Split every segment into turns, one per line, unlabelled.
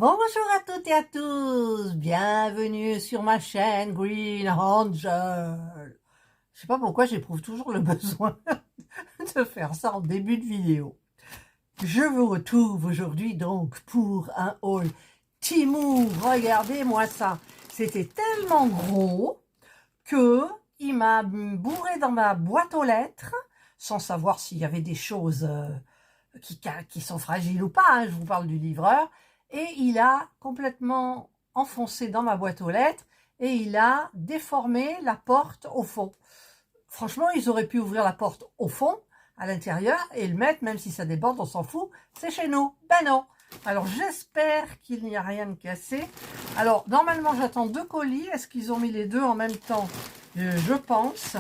Bonjour à toutes et à tous, bienvenue sur ma chaîne Green Angel. Je sais pas pourquoi j'éprouve toujours le besoin de faire ça en début de vidéo. Je vous retrouve aujourd'hui donc pour un haul Temu. Regardez-moi ça, c'était tellement gros que il m'a bourré dans ma boîte aux lettres sans savoir s'il y avait des choses qui sont fragiles ou pas, hein, je vous parle du livreur, et il a complètement enfoncé dans ma boîte aux lettres et il a déformé la porte au fond. Franchement, ils auraient pu ouvrir la porte au fond, à l'intérieur, et le mettre, même si ça déborde, on s'en fout, c'est chez nous. Ben non. Alors j'espère qu'il n'y a rien de cassé. Alors normalement j'attends 2 colis, est-ce qu'ils ont mis les deux en même temps? Je pense.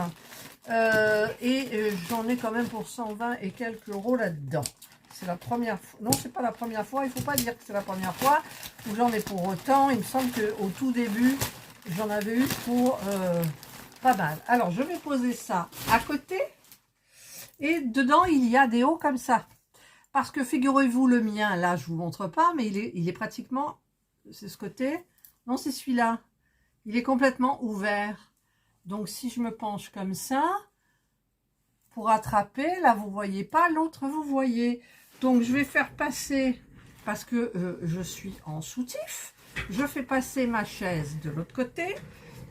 J'en ai quand même pour 120 et quelques euros là-dedans. C'est la première fois. Non, c'est pas la première fois. Il faut pas dire que c'est la première fois où j'en ai pour autant. Il me semble qu'au tout début, j'en avais eu pour pas mal. Alors, je vais poser ça à côté. Et dedans, il y a des hauts comme ça. Parce que figurez-vous, le mien, là, je vous montre pas, mais il est pratiquement... C'est ce côté. Non, c'est celui-là. Il est complètement ouvert. Donc, si je me penche comme ça, pour attraper, là, vous voyez pas, l'autre, vous voyez. Donc, je vais faire passer, parce que je suis en soutif, je fais passer ma chaise de l'autre côté,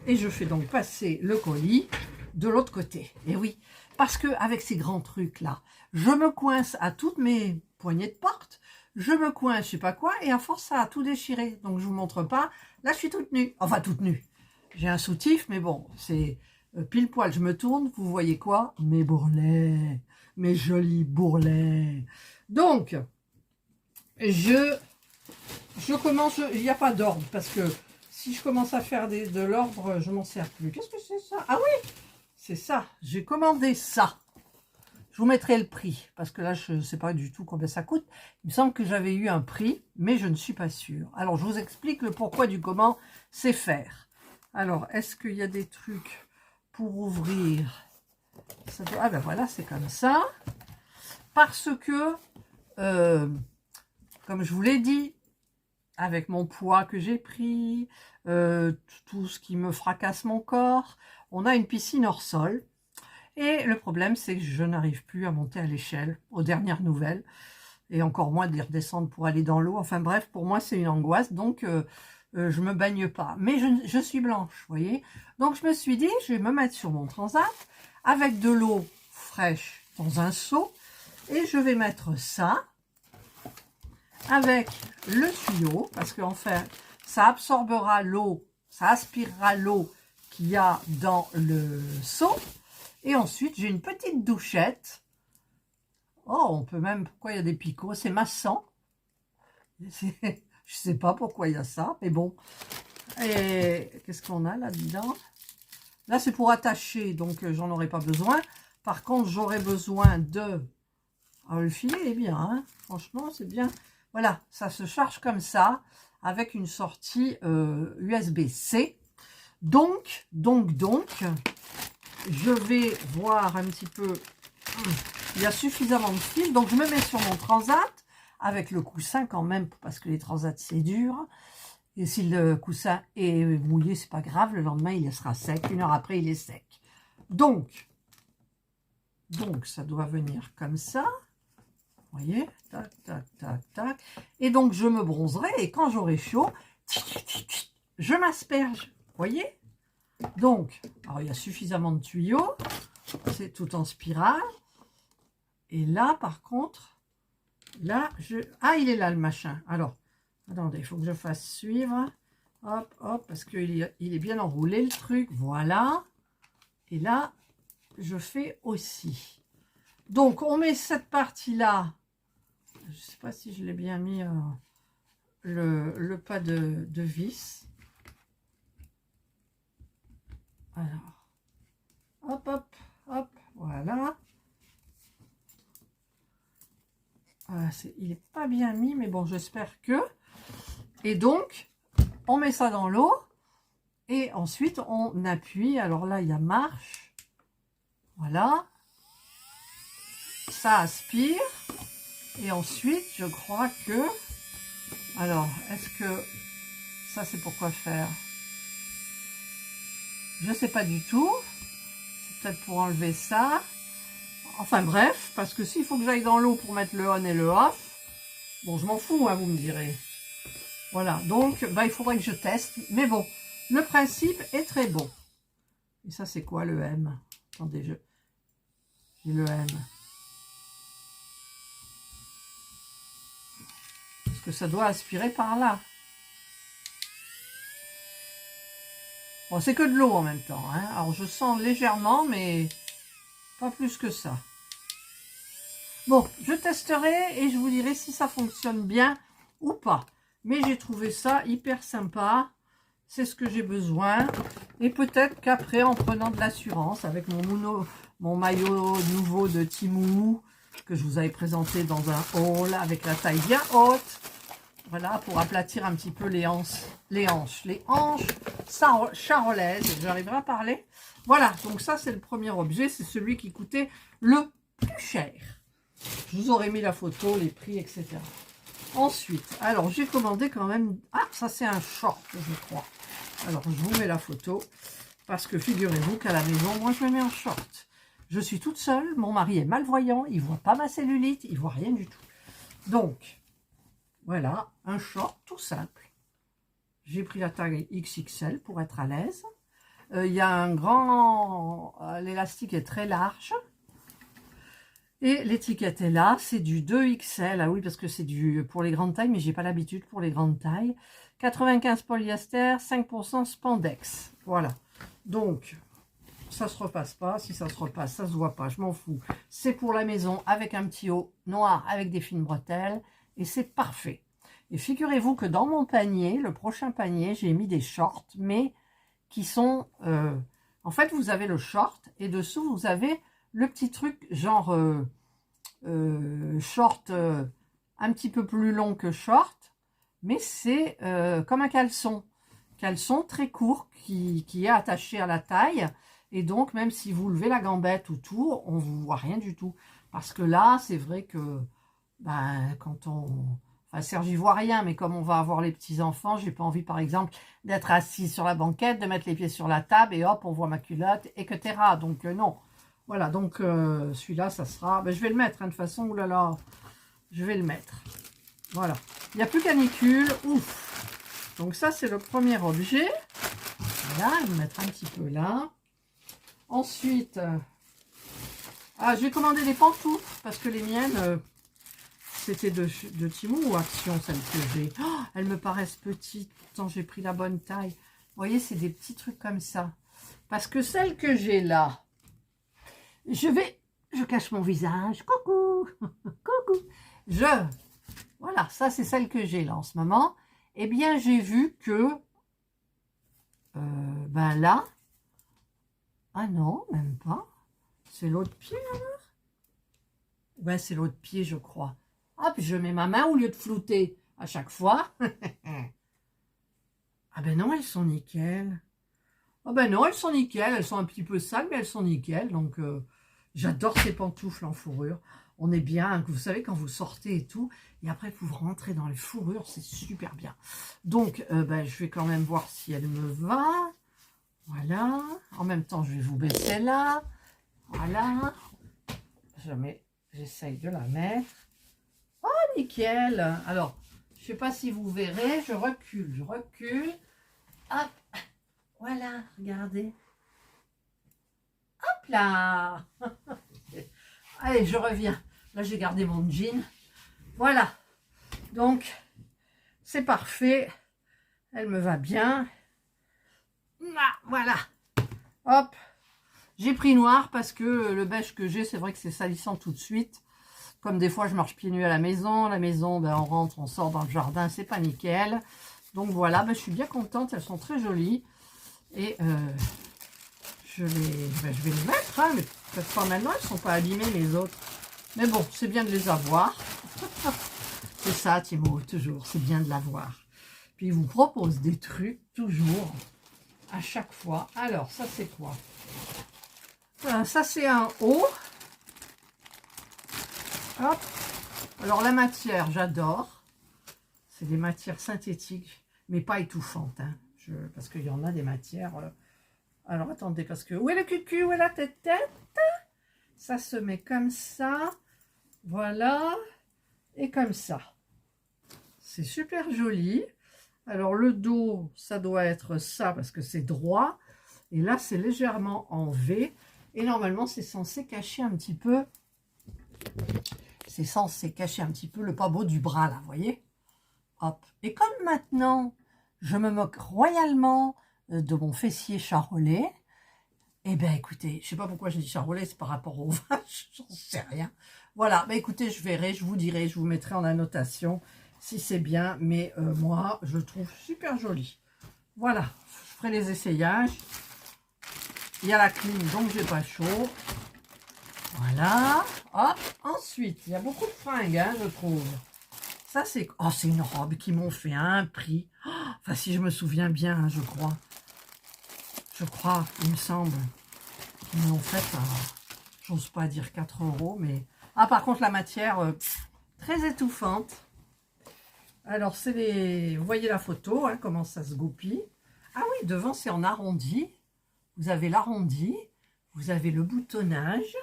et je fais donc passer le colis de l'autre côté. Et oui, parce que avec ces grands trucs-là, je me coince à toutes mes poignées de porte, je me coince, je sais pas quoi, et à force, ça a tout déchiré. Donc, je vous montre pas. Là, je suis toute nue. Enfin, toute nue. J'ai un soutif, mais bon, c'est pile poil, je me tourne, vous voyez quoi? Mes bourrelets, mes jolis bourrelets. Donc, je commence, il n'y a pas d'ordre, parce que si je commence à faire de l'ordre, je m'en sers plus. Qu'est-ce que c'est ça? Ah oui, c'est ça, j'ai commandé ça. Je vous mettrai le prix, parce que là, je ne sais pas du tout combien ça coûte. Il me semble que j'avais eu un prix, mais je ne suis pas sûre. Alors, je vous explique le pourquoi du comment c'est faire. Alors, est-ce qu'il y a des trucs pour ouvrir? Ah ben voilà, c'est comme ça. Parce que, comme je vous l'ai dit, avec mon poids que j'ai pris, tout ce qui me fracasse mon corps, on a une piscine hors sol. Et le problème, c'est que je n'arrive plus à monter à l'échelle, aux dernières nouvelles, et encore moins d'y redescendre pour aller dans l'eau. Enfin bref, pour moi, c'est une angoisse, donc je me baigne pas. Mais je suis blanche, vous voyez. Donc je me suis dit, je vais me mettre sur mon transat, avec de l'eau fraîche dans un seau, et je vais mettre ça, avec le tuyau, parce qu'en fait, ça absorbera l'eau, ça aspirera l'eau qu'il y a dans le seau. Et ensuite, j'ai une petite douchette. Oh, on peut même... Pourquoi il y a des picots? C'est massant. Je sais pas pourquoi il y a ça, mais bon. Et qu'est-ce qu'on a là-dedans? Là, c'est pour attacher, donc j'en aurai pas besoin. Par contre, j'aurai besoin de... Ah, le filet est bien, hein. Franchement, c'est bien. Voilà, ça se charge comme ça, avec une sortie USB-C. Donc, je vais voir un petit peu, il y a suffisamment de fil, donc je me mets sur mon transat, avec le coussin quand même, parce que les transats c'est dur, et si le coussin est mouillé, c'est pas grave, le lendemain il sera sec, 1 heure après il est sec. Donc ça doit venir comme ça, vous voyez, tac, tac, tac, tac, et donc je me bronzerai, et quand j'aurai chaud, je m'asperge, vous voyez. Donc, alors il y a suffisamment de tuyaux, c'est tout en spirale. Et là, par contre, là, ah, il est là le machin. Alors, attendez, il faut que je fasse suivre. Hop, hop, parce qu'il est bien enroulé le truc. Voilà. Et là, je fais aussi. Donc, on met cette partie-là. Je ne sais pas si je l'ai bien mis, le pas de vis. Alors, hop, hop, hop, voilà. Voilà, il n'est pas bien mis, mais bon, j'espère que... Et donc, on met ça dans l'eau, et ensuite, on appuie. Alors là, il y a marche. Voilà. Ça aspire. Et ensuite, je crois que Alors, est-ce que ça c'est pour quoi faire? Je sais pas du tout. C'est peut-être pour enlever ça. Enfin bref, parce que s'il faut que j'aille dans l'eau pour mettre le on et le off, bon je m'en fous, hein, vous me direz. Voilà, donc bah, il faudrait que je teste. Mais bon, le principe est très bon. Et ça c'est quoi le M? Attendez, j'ai le M. Parce que ça doit aspirer par là. Bon, c'est que de l'eau en même temps, hein. Alors je sens légèrement, mais pas plus que ça. Bon, je testerai et je vous dirai si ça fonctionne bien ou pas. Mais j'ai trouvé ça hyper sympa. C'est ce que j'ai besoin. Et peut-être qu'après, en prenant de l'assurance, avec mon maillot nouveau de Temu, que je vous avais présenté dans un haul, avec la taille bien haute, voilà, pour aplatir un petit peu les hanches charolaises. J'arriverai à parler. Voilà, donc ça, c'est le premier objet. C'est celui qui coûtait le plus cher. Je vous aurais mis la photo, les prix, etc. Ensuite, alors j'ai commandé quand même... Ah, ça c'est un short, je crois. Alors, je vous mets la photo. Parce que figurez-vous qu'à la maison, moi, je me mets en short. Je suis toute seule. Mon mari est malvoyant. Il ne voit pas ma cellulite. Il ne voit rien du tout. Donc, voilà, un short tout simple. J'ai pris la taille XXL pour être à l'aise. Il y a un grand... L'élastique est très large. Et l'étiquette est là, c'est du 2XL, ah oui, parce que c'est du pour les grandes tailles, mais j'ai pas l'habitude pour les grandes tailles. 95 polyester, 5% spandex. Voilà. Donc, ça se repasse pas. Si ça se repasse, ça se voit pas, je m'en fous. C'est pour la maison avec un petit haut noir avec des fines bretelles. Et c'est parfait. Et figurez-vous que dans mon panier, le prochain panier, j'ai mis des shorts, mais qui sont... en fait, vous avez le short et dessous, vous avez... le petit truc genre short un petit peu plus long que short, mais c'est comme un caleçon. Caleçon très court qui est attaché à la taille. Et donc, même si vous levez la gambette ou tout, on ne vous voit rien du tout. Parce que là, c'est vrai que ben, quand on... Enfin, Serge, il voit rien, mais comme on va avoir les petits-enfants, j'ai pas envie, par exemple, d'être assis sur la banquette, de mettre les pieds sur la table et hop, on voit ma culotte, etc. Donc, non. Voilà, donc celui-là, ça sera... Ben, je vais le mettre, hein, de toute façon, oulala, je vais le mettre. Voilà. Il n'y a plus canicule, ouf. Donc ça, c'est le premier objet. Voilà, je vais le mettre un petit peu là. Ensuite, je vais commander des pantoufles, parce que les miennes, c'était de Temu ou Action, celles que j'ai. Oh, elles me paraissent petites, pourtant j'ai pris la bonne taille. Vous voyez, c'est des petits trucs comme ça. Parce que celles que j'ai là, je cache mon visage, coucou, coucou, voilà, ça c'est celle que j'ai là en ce moment. Eh bien, j'ai vu que, ben là, ah non, même pas, c'est l'autre pied alors. Ouais, c'est l'autre pied, je crois. Ah, puis je mets ma main au lieu de flouter à chaque fois. Ah ben non, elles sont nickel. Ah ben non, elles sont nickel, elles sont un petit peu sales, mais elles sont nickel, donc... j'adore ces pantoufles en fourrure. On est bien, vous savez, quand vous sortez et tout, et après vous rentrez dans les fourrures, c'est super bien. Donc, ben, je vais quand même voir si elle me va. Voilà. En même temps, je vais vous baisser là. Voilà. J'essaye de la mettre. Oh, nickel. Alors, je ne sais pas si vous verrez, je recule. Hop. Voilà, regardez. Hop là. Allez, je reviens. Là, j'ai gardé mon jean. Voilà. Donc, c'est parfait. Elle me va bien. Voilà. Hop. J'ai pris noir parce que le beige que j'ai, c'est vrai que c'est salissant tout de suite. Comme des fois, je marche pieds nus à la maison. La maison, ben, on rentre, on sort dans le jardin. C'est pas nickel. Donc, voilà. Ben, je suis bien contente. Elles sont très jolies. Et... je vais les mettre, hein, mais peut-être pas maintenant, elles ne sont pas abîmées les autres. Mais bon, c'est bien de les avoir. C'est ça, Timo, toujours, c'est bien de l'avoir. Puis il vous propose des trucs, toujours, à chaque fois. Alors, ça c'est quoi? Ça c'est un haut. Hop. Alors la matière, j'adore. C'est des matières synthétiques, mais pas étouffantes. Hein. Parce qu'il y en a des matières... Alors, attendez, parce que... Où est le cul-cul? Où est la tête-tête? Ça se met comme ça. Voilà. Et comme ça. C'est super joli. Alors, le dos, ça doit être ça, parce que c'est droit. Et là, c'est légèrement en V. Et normalement, c'est censé cacher un petit peu... C'est censé cacher un petit peu le pas beau du bras, là, vous voyez? Hop. Et comme maintenant, je me moque royalement de mon fessier charolais, eh bien, écoutez, je sais pas pourquoi j'ai dit charolais, c'est par rapport aux vaches, j'en sais rien. Voilà, bah écoutez, je verrai, je vous dirai, je vous mettrai en annotation si c'est bien, mais moi, je le trouve super joli. Voilà, je ferai les essayages. Il y a la clim, donc j'ai pas chaud. Voilà, hop. Ensuite, il y a beaucoup de fringues, hein, je trouve. Ça, c'est... Oh, c'est une robe qu'ils m'ont fait à un prix. Oh, enfin, si je me souviens bien, hein, je crois. Je crois, il me semble. Qu'ils m'ont fait, j'ose pas dire 4 €, mais... Ah, par contre, la matière, très étouffante. Alors, c'est les... Vous voyez la photo, hein, comment ça se goupille. Ah oui, devant, c'est en arrondi. Vous avez l'arrondi. Vous avez le boutonnage.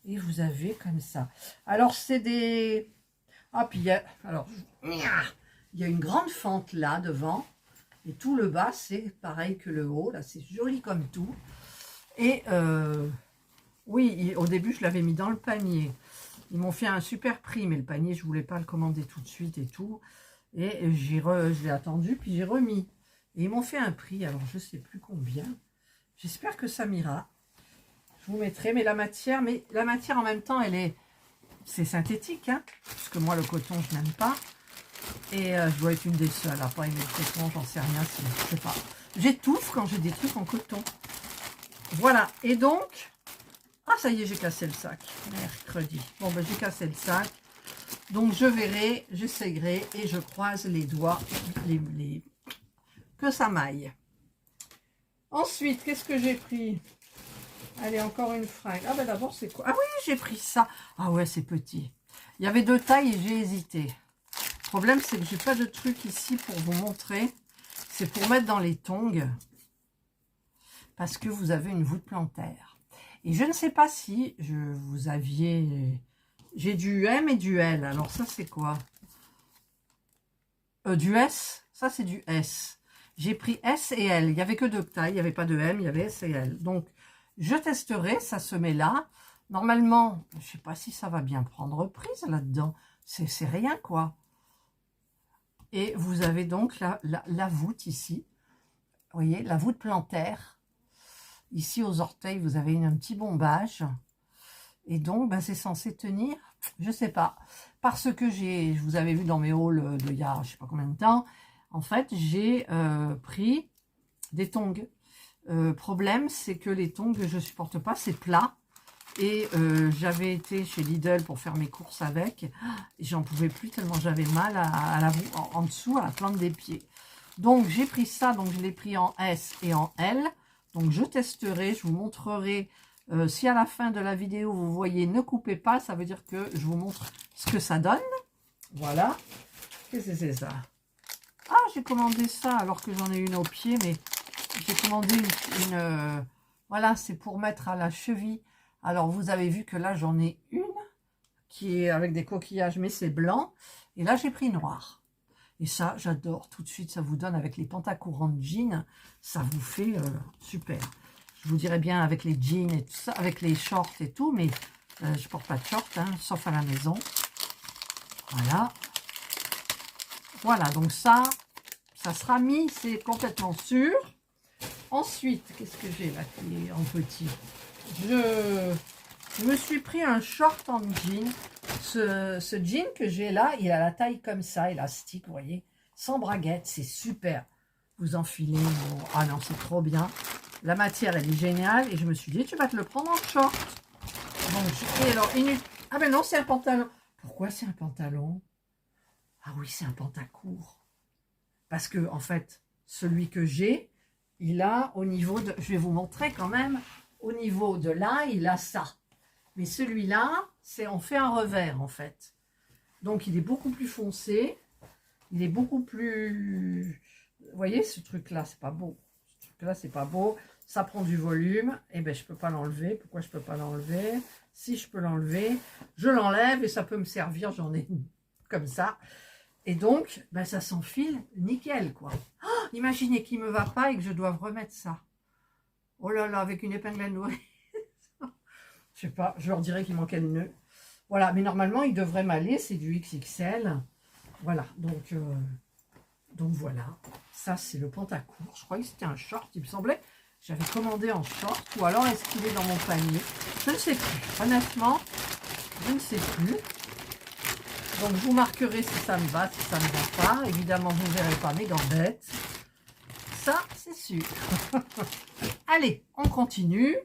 Et vous avez comme ça. Alors, c'est des... Ah, puis il y a... Alors, il y a une grande fente là, devant. Et tout le bas, c'est pareil que le haut. Là, c'est joli comme tout. Et oui, au début, je l'avais mis dans le panier. Ils m'ont fait un super prix, mais le panier, je ne voulais pas le commander tout de suite et tout. Et je l'ai attendu, puis j'ai remis. Et ils m'ont fait un prix, alors je ne sais plus combien. J'espère que ça m'ira. Je vous mettrai, mais la matière en même temps, c'est synthétique, hein, parce que moi, le coton, je n'aime pas. Et je dois être une des seules à pas aimer le coton, j'en sais rien, je sais pas. J'étouffe quand j'ai des trucs en coton. Voilà, et donc... Ah, ça y est, j'ai cassé le sac. Mercredi. Bon, ben, j'ai cassé le sac. Donc, je verrai, j'essayerai et je croise les doigts que ça m'aille. Ensuite, qu'est-ce que j'ai pris? Allez, encore une fringue. Ah, ben d'abord, c'est quoi? Ah oui, j'ai pris ça. Ah ouais, c'est petit. Il y avait 2 tailles et j'ai hésité. Le problème, c'est que j'ai pas de truc ici pour vous montrer. C'est pour mettre dans les tongs. Parce que vous avez une voûte plantaire. Et je ne sais pas si vous aviez... J'ai du M et du L. Alors ça, c'est quoi? Du S. Ça, c'est du S. J'ai pris S et L. Il n'y avait que 2 tailles. Il n'y avait pas de M, il y avait S et L. Donc, je testerai. Ça se met là. Normalement, je ne sais pas si ça va bien prendre prise là-dedans. C'est rien, quoi. Et vous avez donc la voûte ici. Vous voyez, la voûte plantaire. Ici, aux orteils, vous avez un petit bombage. Et donc, ben, c'est censé tenir, je ne sais pas. Parce que je vous avais vu dans mes hauls d'il y a je ne sais pas combien de temps, en fait, j'ai pris des tongs. Problème, c'est que les tongs, je ne supporte pas, c'est plat. Et j'avais été chez Lidl pour faire mes courses avec. Et j'en pouvais plus tellement j'avais mal en dessous, à la plante des pieds. Donc, j'ai pris ça, donc je l'ai pris en S et en L. Donc, je testerai, je vous montrerai. Si à la fin de la vidéo, vous voyez, ne coupez pas, ça veut dire que je vous montre ce que ça donne. Voilà. Qu'est-ce que c'est ça? Ah, j'ai commandé ça alors que j'en ai une au pied, mais j'ai commandé une voilà, c'est pour mettre à la cheville. Alors, vous avez vu que là, j'en ai une qui est avec des coquillages, mais c'est blanc. Et là, j'ai pris noir. Et ça, j'adore. Tout de suite, ça vous donne avec les pantacourants de jeans. Ça vous fait super. Je vous dirais bien avec les jeans et tout ça, avec les shorts et tout, mais je porte pas de shorts, hein, sauf à la maison. Voilà. Voilà, donc ça sera mis, c'est complètement sûr. Ensuite, qu'est-ce que j'ai là qui est en petit? Je me suis pris un short en jean. Ce jean que j'ai là, il a la taille comme ça, élastique, vous voyez, sans braguette, c'est super. Vous enfilez, ah non, c'est trop bien. La matière, elle est géniale. Et je me suis dit, tu vas te le prendre en short. Donc, et alors, ah ben non, c'est un pantalon. Pourquoi c'est un pantalon? Ah oui, c'est un pantacourt. Parce que, en fait, celui que j'ai, il a au niveau de... Je vais vous montrer quand même. Au niveau de là, il a ça. Mais celui-là, on fait un revers, en fait. Donc, il est beaucoup plus foncé. Il est beaucoup plus... Vous voyez, ce truc-là, c'est pas beau. Ce truc-là, c'est pas beau. Ça prend du volume. Et ben, je peux pas l'enlever. Pourquoi je peux pas l'enlever? Si je peux l'enlever, je l'enlève et ça peut me servir. J'en ai une comme ça. Et donc, ben, ça s'enfile nickel, quoi. Oh, imaginez qu'il me va pas et que je dois remettre ça. Oh là là, avec une épingle à nourrir. Je sais pas, je leur dirais qu'il manquait le nœud. Voilà, mais normalement, il devrait m'aller. C'est du XXL. Voilà, donc voilà. Ça, c'est le pantacourt. Je croyais que c'était un short, il me semblait. J'avais commandé en short. Ou alors, est-ce qu'il est dans mon panier? Je ne sais plus. Honnêtement, je ne sais plus. Donc, je vous marquerai si ça me va, si ça ne me va pas. Évidemment, vous ne verrez pas mes gambettes. Ça, c'est sûr. Allez, on continue.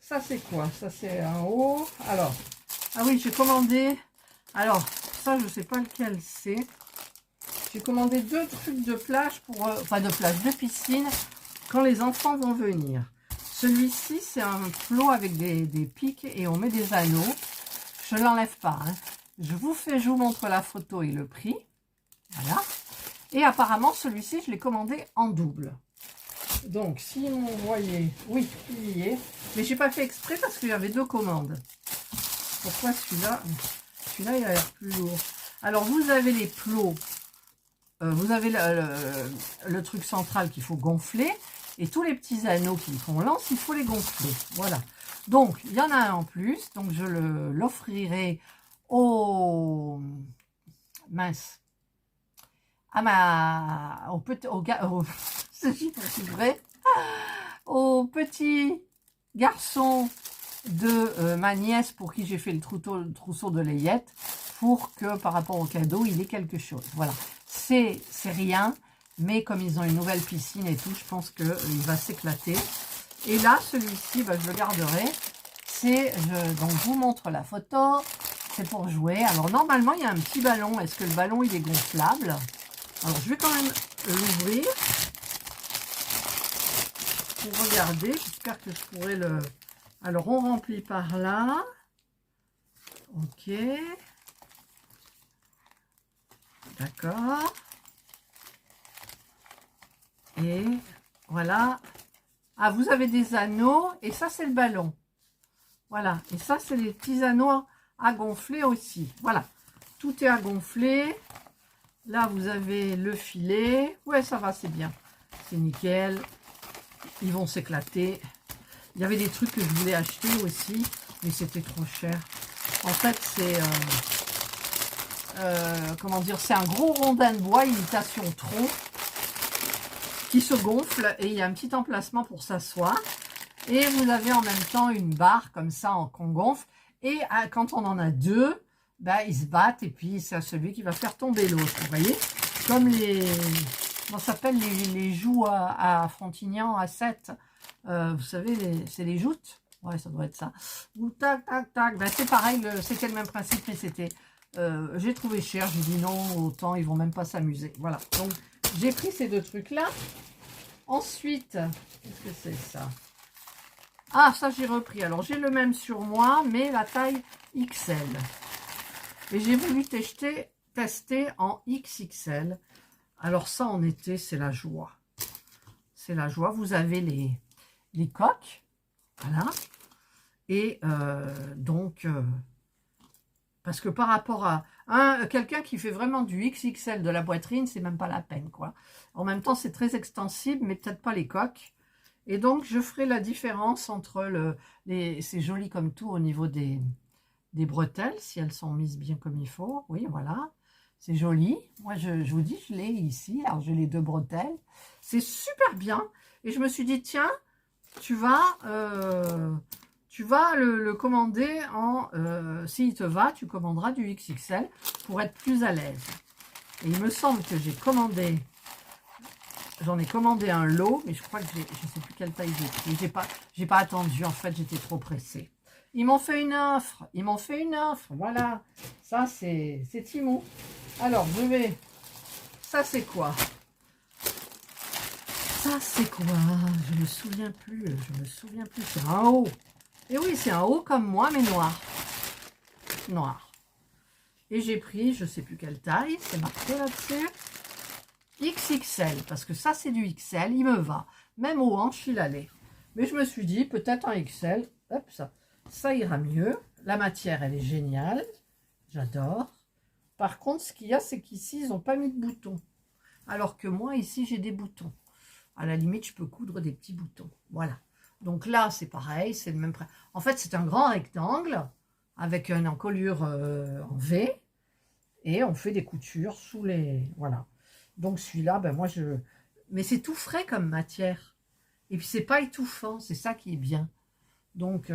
Ça, c'est quoi? Ça, c'est un haut. Alors, ah oui, j'ai commandé... Alors, ça, je ne sais pas lequel c'est. J'ai commandé 2 trucs de plage pour... enfin, de plage, de piscine, quand les enfants vont venir. Celui-ci, c'est un flot avec des pics et on met des anneaux. Je ne l'enlève pas. Hein. Je vous montre la photo et le prix. Voilà. Et apparemment, celui-ci, je l'ai commandé en double. Donc, si vous voyez... Oui, il y est. Mais j'ai pas fait exprès parce qu'il y avait 2 commandes. Pourquoi celui-là? Celui-là, il a l'air plus lourd. Alors, vous avez les plots. Vous avez le truc central qu'il faut gonfler. Et tous les petits anneaux qui font lance, il faut les gonfler. Voilà. Donc, il y en a un en plus. Donc, je l'offrirai au... Mince. Au petit garçon de ma nièce pour qui j'ai fait le trousseau de layette pour que par rapport au cadeau il ait quelque chose. Voilà, c'est rien, mais comme ils ont une nouvelle piscine et tout, je pense qu'il va s'éclater. Et là, celui-ci, bah, je le garderai. Donc je vous montre la photo, c'est pour jouer. Alors normalement il y a un petit ballon. Est-ce que le ballon il est gonflable? Alors je vais quand même l'ouvrir pour regarder. J'espère que je pourrai le... Alors on remplit par là. Ok. D'accord. Et voilà. Ah, vous avez des anneaux et ça c'est le ballon. Voilà. Et ça c'est les petits anneaux à gonfler aussi. Voilà. Tout est à gonfler. Là vous avez le filet. Ouais, ça va, c'est bien. C'est nickel. Ils vont s'éclater. Il y avait des trucs que je voulais acheter aussi, mais c'était trop cher. En fait, c'est comment dire, c'est un gros rondin de bois, imitation tronc, qui se gonfle et il y a un petit emplacement pour s'asseoir. Et vous avez en même temps une barre comme ça qu'on gonfle. Et quand on en a 2, bah, ils se battent et puis c'est celui qui va faire tomber l'autre. Vous voyez, comme les... Comment ça s'appelle les joues à Frontignan à 7. Vous savez, c'est les joutes. Ouais, ça doit être ça. Ou tac, tac, tac. Ben, c'est pareil, c'était le même principe, mais c'était... j'ai trouvé cher. J'ai dit non, autant, ils vont même pas s'amuser. Voilà. Donc, j'ai pris ces 2 trucs-là. Ensuite, qu'est-ce que c'est ça? Ah, ça, j'ai repris. Alors, j'ai le même sur moi, mais la taille XL. Et j'ai voulu tester en XXL. Alors ça, en été, c'est la joie. C'est la joie. Vous avez les coques. Voilà. Et parce que par rapport à quelqu'un qui fait vraiment du XXL de la poitrine, c'est même pas la peine, quoi. En même temps, c'est très extensible, mais peut-être pas les coques. Et donc, je ferai la différence entre c'est joli comme tout au niveau des bretelles, si elles sont mises bien comme il faut. Oui, voilà. C'est joli. Moi, je vous dis, je l'ai ici. Alors, j'ai les 2 bretelles. C'est super bien. Et je me suis dit, tiens, tu vas le commander en... s'il te va, tu commanderas du XXL pour être plus à l'aise. Et il me semble que j'ai commandé... J'en ai commandé un lot, mais je crois que je ne sais plus quelle taille j'ai pris. J'ai pas attendu, en fait, j'étais trop pressée. Ils m'ont fait une offre. Ils m'ont fait une offre. Voilà. Ça, c'est Timo. Alors, je vais... Ça, c'est quoi? Ça, c'est quoi? Je me souviens plus. Je me souviens plus. C'est un haut. Et oui, c'est un haut comme moi, mais noir. Noir. Et j'ai pris, je sais plus quelle taille, c'est marqué là-dessus, XXL, parce que ça c'est du XL, il me va. Même aux hanches, il allait. Mais je me suis dit, peut-être un XL, hop, ça ira mieux. La matière, elle est géniale, j'adore. Par contre, ce qu'il y a, c'est qu'ici, ils n'ont pas mis de boutons. Alors que moi, ici, j'ai des boutons. À la limite, je peux coudre des petits boutons. Voilà. Donc là, c'est pareil, c'est le même prix. En fait, c'est un grand rectangle avec une encolure en V. Et on fait des coutures sous les... Voilà. Donc celui-là, ben moi, je... Mais c'est tout frais comme matière. Et puis, c'est pas étouffant. C'est ça qui est bien. Donc,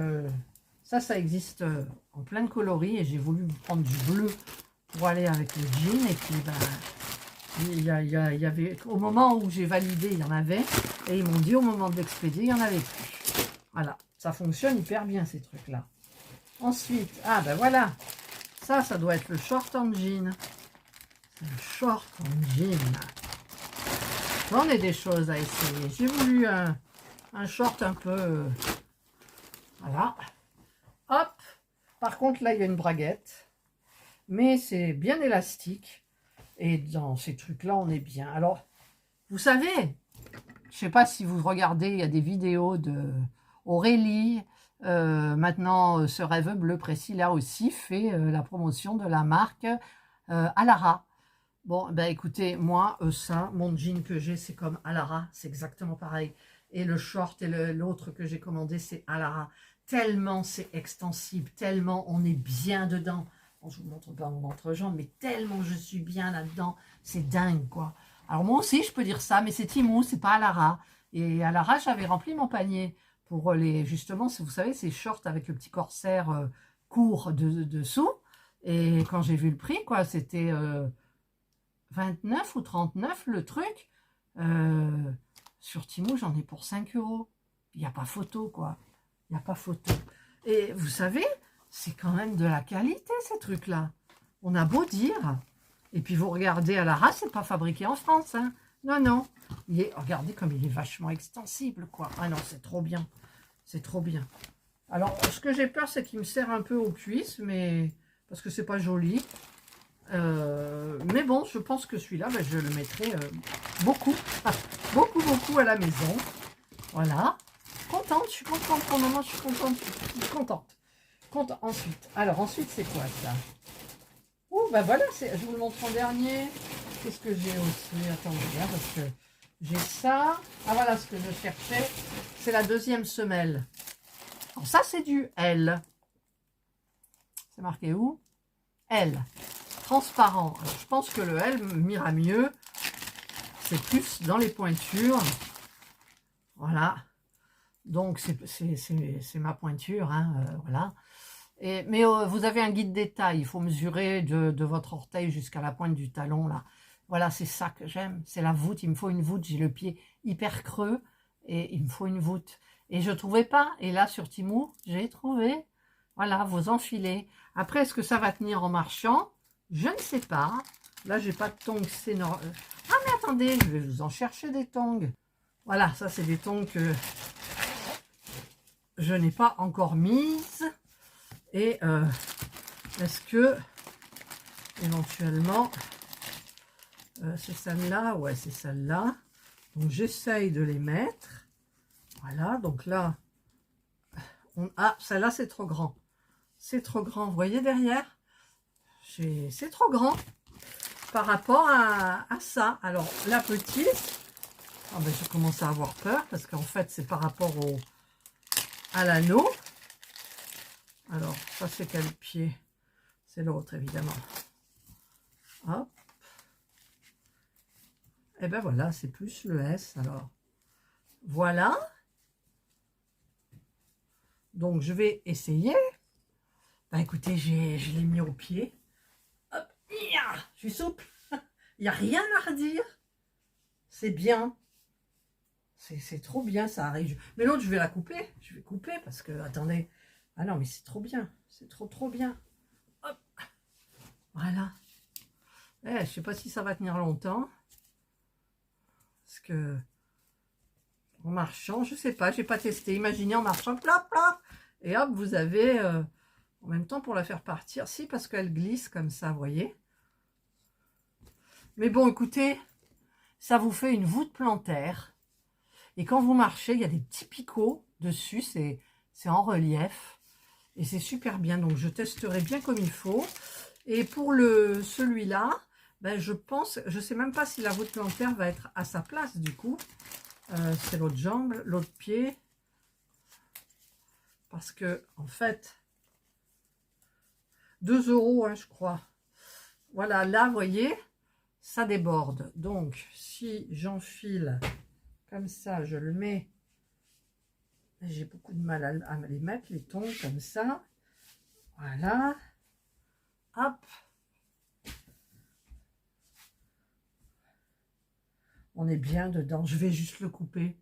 ça existe en plein de coloris. Et j'ai voulu prendre du bleu pour aller avec le jean. Et puis, ben... Il y avait, au moment où j'ai validé, il y en avait. Et ils m'ont dit, au moment de l'expédier, il n'y en avait plus. Voilà. Ça fonctionne hyper bien, ces trucs-là. Ensuite, ah ben voilà. Ça doit être le short en jean. C'est le short en jean. J'en ai des choses à essayer. J'ai voulu un short un peu... voilà. Hop. Par contre, là, il y a une braguette. Mais c'est bien élastique. Et dans ces trucs-là, on est bien. Alors, vous savez, je ne sais pas si vous regardez, il y a des vidéos de Aurélie. Maintenant, ce rêve bleu précis, là aussi, fait la promotion de la marque Alara. Bon, ben écoutez, moi, ça, mon jean que j'ai, c'est comme Alara. C'est exactement pareil. Et le short et l'autre que j'ai commandé, c'est Alara. Tellement c'est extensible, tellement on est bien dedans. Bon, je ne vous montre pas mon entrejambe, mais tellement je suis bien là-dedans, c'est dingue, quoi. Alors moi aussi, je peux dire ça, mais c'est Temu, c'est pas Alara. Et Alara, j'avais rempli mon panier pour les, justement, vous savez, ces shorts avec le petit corsaire court dessous. Et quand j'ai vu le prix, quoi, c'était 29 ou 39 le truc. Sur Temu, j'en ai pour 5 €. Il n'y a pas photo, quoi. Il n'y a pas photo. Et vous savez, c'est quand même de la qualité, ces trucs-là. On a beau dire. Et puis, vous regardez à la race, c'est pas fabriqué en France. Hein. Non, non. Regardez comme il est vachement extensible, quoi. Ah non, c'est trop bien. C'est trop bien. Alors, ce que j'ai peur, c'est qu'il me serre un peu aux cuisses, mais parce que c'est pas joli. Mais bon, je pense que celui-là, ben, je le mettrai beaucoup, beaucoup à la maison. Voilà. Contente, je suis contente pour le moment, je suis contente, je suis contente. Ensuite, alors ensuite c'est quoi ça? Ouh, ben voilà, je vous le montre en dernier. Qu'est-ce que j'ai aussi? Attendez, bien, parce que j'ai ça. Ah voilà, ce que je cherchais, c'est la deuxième semelle. Alors ça, c'est du L. C'est marqué où? L. Transparent. Alors, je pense que le L m'ira mieux. C'est plus dans les pointures. Voilà. Donc, c'est ma pointure, hein, voilà. Mais vous avez un guide des tailles. Il faut mesurer de votre orteil jusqu'à la pointe du talon, là. Voilà, c'est ça que j'aime. C'est la voûte. Il me faut une voûte. J'ai le pied hyper creux et il me faut une voûte. Et je ne trouvais pas. Et là, sur Temu, j'ai trouvé. Voilà, vos enfilés. Après, est-ce que ça va tenir en marchant? Je ne sais pas. Là, j'ai pas de tongs. Ah, mais attendez, je vais vous en chercher des tongs. Voilà, ça, c'est des tongs que je n'ai pas encore mises. Et est-ce que, éventuellement, c'est celle-là? Ouais, c'est celle-là. Donc, j'essaye de les mettre. Voilà, donc là, ah, celle-là, c'est trop grand. C'est trop grand. Vous voyez derrière? C'est trop grand par rapport à ça. Alors, la petite, ah ben, je commence à avoir peur parce qu'en fait, c'est par rapport à l'anneau. Alors, ça, c'est quel pied? C'est l'autre, évidemment. Hop. Et ben voilà, c'est plus le S, alors. Voilà. Donc, je vais essayer. Ben, écoutez, je l'ai mis au pied. Hop, je suis souple. Il n'y a rien à redire. C'est bien. C'est trop bien, ça arrive. Mais l'autre, je vais la couper. Je vais couper parce que, attendez. Ah non, mais c'est trop bien. C'est trop bien. Hop. Voilà. Je ne sais pas si ça va tenir longtemps. Parce que, en marchant, je ne sais pas, j'ai pas testé. Imaginez en marchant, plop, plop. Et hop, vous avez En même temps, pour la faire partir, si, parce qu'elle glisse comme ça, vous voyez. Mais bon, écoutez, ça vous fait une voûte plantaire. Et quand vous marchez, il y a des petits picots dessus, c'est en relief. Et c'est super bien, donc je testerai bien comme il faut. Et pour celui-là, ben je pense, je ne sais même pas si la voûte plantaire va être à sa place du coup. C'est l'autre jambe, l'autre pied. Parce que, en fait, 2 € hein, je crois. Voilà, là, vous voyez, ça déborde. Donc, si j'enfile comme ça, je le mets. J'ai beaucoup de mal à les mettre, les tons, comme ça. Voilà. Hop. On est bien dedans. Je vais juste le couper.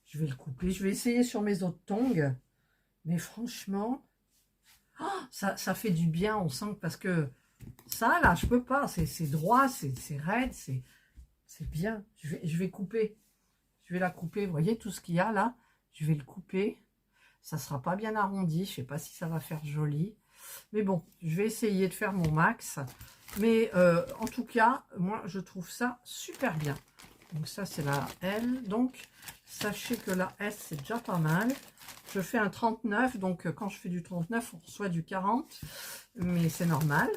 Je vais le couper. Je vais essayer sur mes autres tongs. Mais franchement, oh, ça fait du bien. On sent que parce que ça, là, je peux pas. C'est droit, c'est raide, c'est bien. Je vais couper. Je vais la couper. Vous voyez tout ce qu'il y a là? Je vais le couper. Ça sera pas bien arrondi. Je sais pas si ça va faire joli. Mais bon, je vais essayer de faire mon max. Mais en tout cas, moi, je trouve ça super bien. Donc ça, c'est la L. Donc, sachez que la S, c'est déjà pas mal. Je fais un 39. Donc, quand je fais du 39, on reçoit du 40. Mais c'est normal.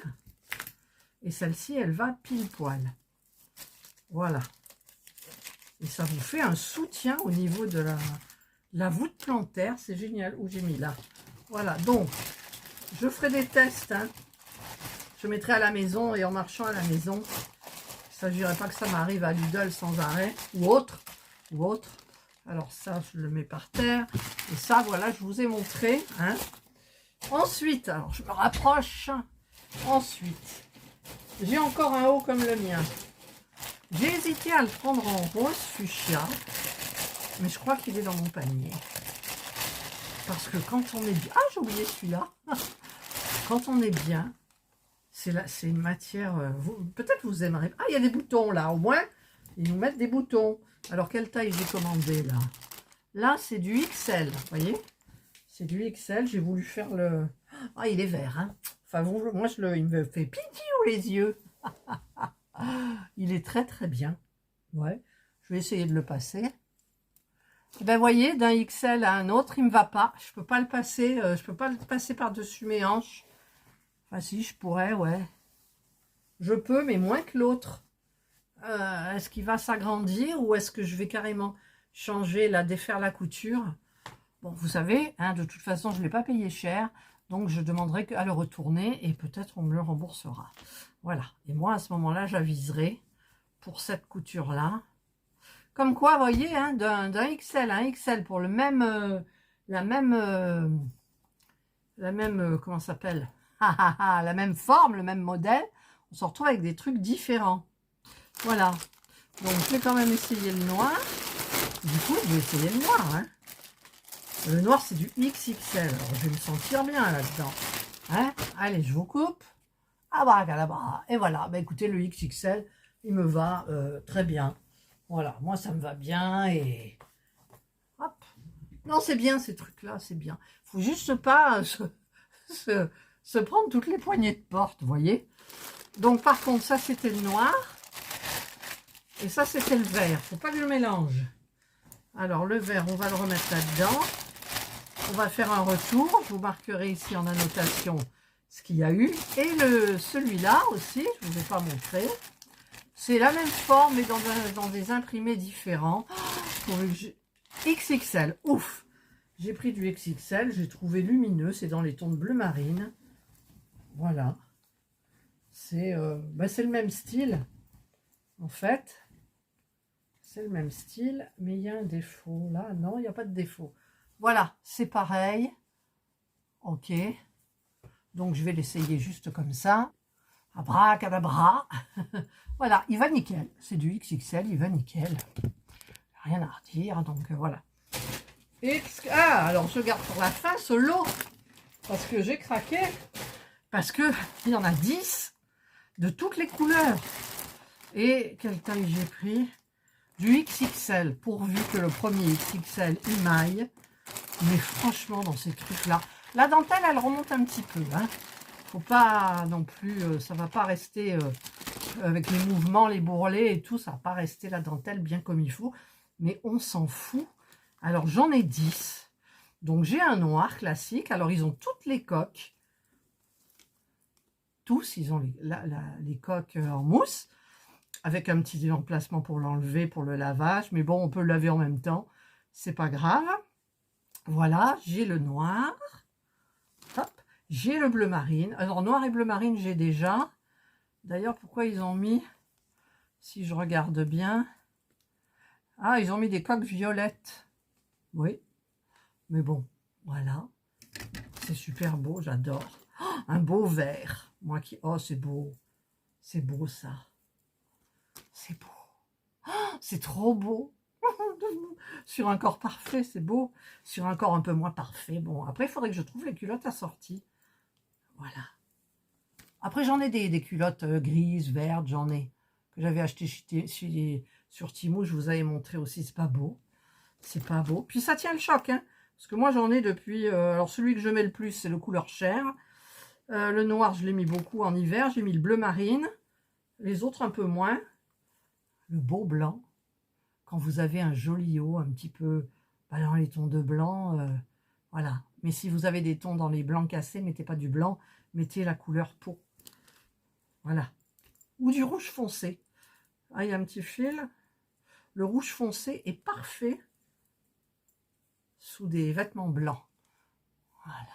Et celle-ci, elle va pile poil. Voilà. Et ça vous fait un soutien au niveau de la voûte plantaire. C'est génial. Où j'ai mis là. Voilà. Donc, je ferai des tests. Hein. Je mettrai à la maison et en marchant à la maison. Il ne s'agirait pas que ça m'arrive à Lidl sans arrêt. Ou autre. Alors ça, je le mets par terre. Et ça, voilà, je vous ai montré. Hein. Ensuite, alors je me rapproche. Ensuite, j'ai encore un haut comme le mien. J'ai hésité à le prendre en rose fuchsia. Mais je crois qu'il est dans mon panier. Parce que quand on est bien... Ah, j'ai oublié celui-là. Quand on est bien, c'est une matière... Peut-être vous aimerez... Ah, il y a des boutons là. Au moins, ils nous mettent des boutons. Alors, quelle taille j'ai commandé là? Là, c'est du XL. Vous voyez? C'est du XL. J'ai voulu faire le... Ah, il est vert. Hein. Enfin, moi, il me fait pitié les yeux. Il est très, très bien. Ouais. Je vais essayer de le passer. Et ben, vous voyez, d'un XL à un autre, il ne me va pas. Je peux pas le passer. Je peux pas le passer par-dessus mes hanches. Enfin, si, je pourrais, ouais. Je peux, mais moins que l'autre. Est-ce qu'il va s'agrandir ou est-ce que je vais carrément changer, défaire la couture? Bon, vous savez, hein, de toute façon, je ne l'ai pas payé cher. Donc, je demanderai à le retourner et peut-être on me le remboursera. Voilà. Et moi, à ce moment-là, j'aviserai pour cette couture-là. Comme quoi, vous voyez, hein, d'un XL à un XL pour le même... la même, comment ça s'appelle? La même forme, le même modèle. On se retrouve avec des trucs différents. Voilà. Donc, je vais quand même essayer le noir. Du coup, je vais essayer le noir. Hein. Le noir, c'est du XXL. Alors, je vais me sentir bien là-dedans. Hein. Allez, je vous coupe. Abracadabra. Et voilà. Bah, écoutez, le XXL, il me va très bien. Voilà. Moi, ça me va bien. Et hop. Non, c'est bien ces trucs-là. C'est bien. Il ne faut juste pas se prendre toutes les poignées de porte. Vous voyez. Donc, par contre, ça, c'était le noir. Et ça, c'était le vert. Il ne faut pas que je mélange. Alors, le vert, on va le remettre là-dedans. On va faire un retour. Je vous marquerai ici en annotation ce qu'il y a eu. Et celui-là aussi, je ne vous ai pas montré. C'est la même forme, mais dans des imprimés différents. XXL, ouf! J'ai pris du XXL, j'ai trouvé lumineux. C'est dans les tons de bleu marine. Voilà. C'est le même style, en fait. C'est le même style, mais il y a un défaut. Là, non, il n'y a pas de défaut. Voilà, c'est pareil. Ok. Donc, je vais l'essayer juste comme ça. Abracadabra. Voilà, il va nickel. C'est du XXL, il va nickel. Rien à redire, donc voilà. Alors, je garde pour la fin ce lot. Parce que j'ai craqué. Parce qu'il y en a 10 de toutes les couleurs. Et quelle taille j'ai pris? Du XXL, pourvu que le premier XXL il maille. Mais franchement, dans ces trucs-là, La dentelle, elle remonte un petit peu. Hein. Faut pas non plus, ça va pas rester avec les mouvements, les bourrelets et tout, ça va pas rester la dentelle bien comme il faut. Mais on s'en fout. Alors, j'en ai 10. Donc, j'ai un noir classique. Alors, ils ont toutes les coques. Tous, ils ont les coques en mousse. Avec un petit emplacement pour l'enlever, pour le lavage. Mais bon, on peut le laver en même temps. C'est pas grave. Voilà, j'ai le noir. Hop. J'ai le bleu marine. Alors, noir et bleu marine, j'ai déjà. D'ailleurs, pourquoi ils ont mis, si je regarde bien, ah, ils ont mis des coques violettes. Oui, mais bon, voilà. C'est super beau, j'adore. Oh, un beau vert. Moi qui... Oh, c'est beau. C'est beau, ça. C'est beau. Oh, c'est trop beau. Sur un corps parfait, c'est beau. Sur un corps un peu moins parfait. Bon, après, il faudrait que je trouve les culottes assorties. Voilà. Après, j'en ai des culottes grises, vertes, j'en ai. Que j'avais acheté sur Temu, je vous avais montré aussi, c'est pas beau. C'est pas beau. Puis ça tient le choc, hein. Parce que moi, j'en ai depuis... alors, celui que je mets le plus, c'est le couleur chair. Le noir, je l'ai mis beaucoup en hiver. J'ai mis le bleu marine. Les autres, un peu moins. Le beau blanc. Quand vous avez un joli haut, un petit peu dans les tons de blanc, voilà. Mais si vous avez des tons dans les blancs cassés, mettez pas du blanc, mettez la couleur peau. Voilà. Ou du rouge foncé. Ah, il y a un petit fil. Le rouge foncé est parfait sous des vêtements blancs. Voilà.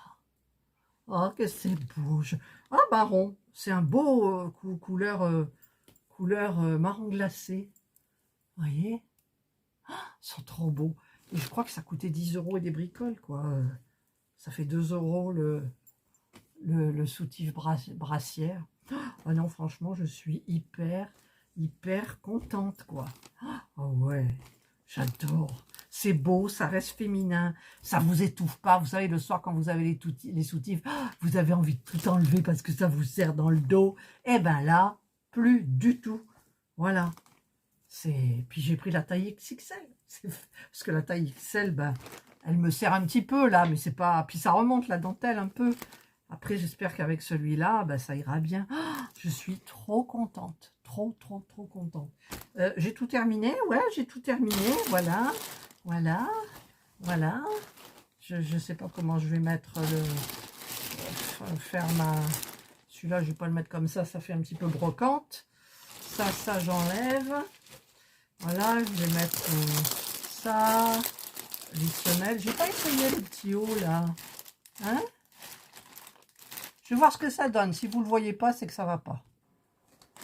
Oh, que c'est beau. Ah, marron. C'est un beau couleur marron glacé. Vous voyez? Oh, ils sont trop beaux. Et je crois que ça coûtait 10 € et des bricoles, quoi. Ça fait 2 € le soutif brassière. Ah non, franchement, je suis hyper contente, quoi. Oh ouais, j'adore. C'est beau, ça reste féminin, ça vous étouffe pas. Vous savez, le soir, quand vous avez les soutifs, vous avez envie de tout enlever parce que ça vous serre dans le dos. Eh ben là, plus du tout. Voilà. Puis j'ai pris la taille XXL. Parce que la taille XL, ben, elle me serre un petit peu là, mais c'est pas... Puis ça remonte la dentelle un peu. Après, j'espère qu'avec celui-là, ben, ça ira bien. Oh, je suis trop contente. Trop contente. J'ai tout terminé. Ouais, j'ai tout terminé. Voilà. Voilà. Voilà. Je sais pas comment je vais mettre faire ma... Celui-là, je vais pas le mettre comme ça fait un petit peu brocante. Ça, j'enlève. Voilà, je vais mettre ça. Les semelles. J'ai pas essayé le petit haut, là. Hein? Je vais voir ce que ça donne. Si vous ne le voyez pas, c'est que ça va pas.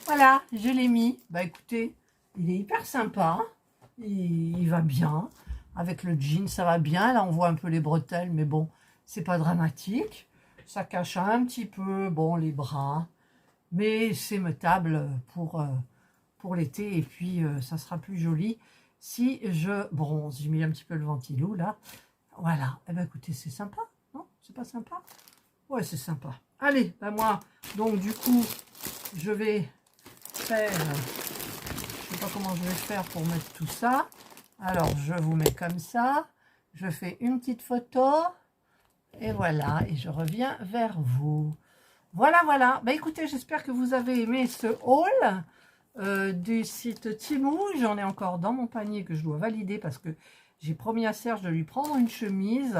Voilà, je l'ai mis. Bah écoutez, il est hyper sympa. Il va bien. Avec le jean, ça va bien. Là, on voit un peu les bretelles, mais bon, c'est pas dramatique. Ça cache un petit peu, bon, les bras. Mais c'est mettable pour l'été. Et puis, ça sera plus joli si je bronze. J'ai mis un petit peu le ventilou, là. Voilà. Eh bien, écoutez, c'est sympa. Non? C'est pas sympa? Ouais, c'est sympa. Allez, ben moi, donc du coup, je vais faire, je sais pas comment je vais faire pour mettre tout ça. Alors, je vous mets comme ça. Je fais une petite photo. Et voilà, et je reviens vers vous. Voilà, voilà. Ben écoutez, j'espère que vous avez aimé ce haul du site Temu. J'en ai encore dans mon panier que je dois valider parce que j'ai promis à Serge de lui prendre une chemise.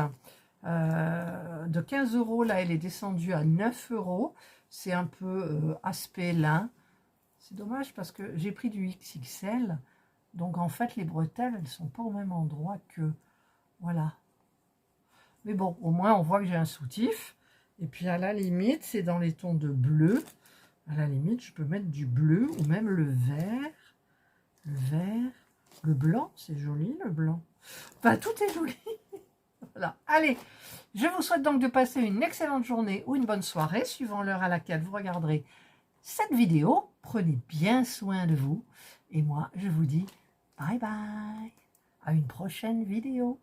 De 15 €, là elle est descendue à 9 €. C'est un peu aspect lin. C'est dommage parce que j'ai pris du XXL, donc en fait les bretelles elles sont pas au même endroit que voilà. Mais bon, au moins on voit que j'ai un soutif. Et puis à la limite c'est dans les tons de bleu. À la limite je peux mettre du bleu ou même le vert, le blanc. C'est joli le blanc. Enfin tout est joli. Voilà. Allez, je vous souhaite donc de passer une excellente journée ou une bonne soirée, suivant l'heure à laquelle vous regarderez cette vidéo. Prenez bien soin de vous. Et moi, je vous dis bye bye. À une prochaine vidéo.